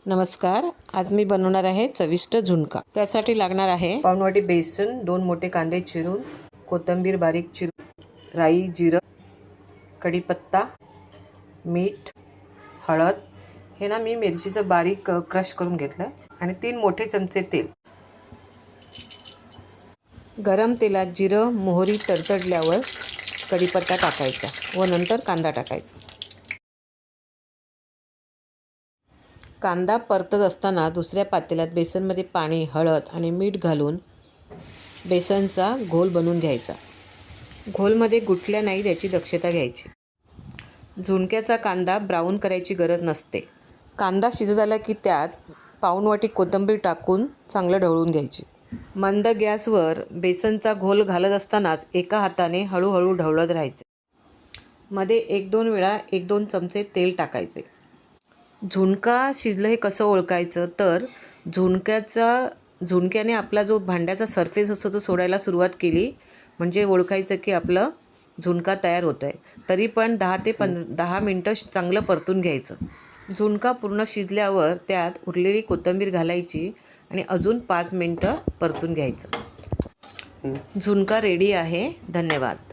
नमस्कार, आज मी बनवणार आहे चविष्ट झुणका। त्यासाठी लागणार आहे पाऊण वाटी बेसन, 2 मोठे कांदे चिरून, कोथिंबीर बारीक चिरून, राई, जिरं, कढीपत्ता, मीठ, हळद। हे ना मी मिरचीचं बारीक क्रश करून घेतलं आणि 3 मोठे चमचे तेल। गरम तेलात जिरं, मोहरी तडतडल्यावर कढीपत्ता टाकायचा व नंतर कांदा टाकायचा। कांदा परतत असताना दुसऱ्या पातेल्यात बेसनमध्ये पाणी, हळद आणि मीठ घालून बेसनचा घोल बनवून घ्यायचा। घोलमध्ये गुठल्या नाही याची दक्षता घ्यायची। झुणक्याचा कांदा ब्राऊन करायची गरज नसते। कांदा शिजत आला की त्यात पाऊण वाटी कोथिंबीर टाकून चांगलं ढवळून घ्यायची। मंद गॅसवर बेसनचा घोल घालत असतानाच एका हाताने हळूहळू ढवळत राहायचे। मध्ये 1-2 वेळा 1-2 चमचे तेल टाकायचे। झुणका शिजलं हे कसं ओळखायचं तर झुणक्याने आपला जो भांड्याचा सरफेस असतो तो सोडायला सुरुवात केली म्हणजे ओळखायचं की आपलं झुणका तयार होत आहे। तरी पण 10 ते 10 मिनटं चांगलं परतून घ्यायचं। झुणका पूर्ण शिजल्यावर त्यात उरलेली कोथिंबीर घालायची आणि अजून 5 मिनटं परतून घ्यायचं। झुणका रेडी आहे। धन्यवाद।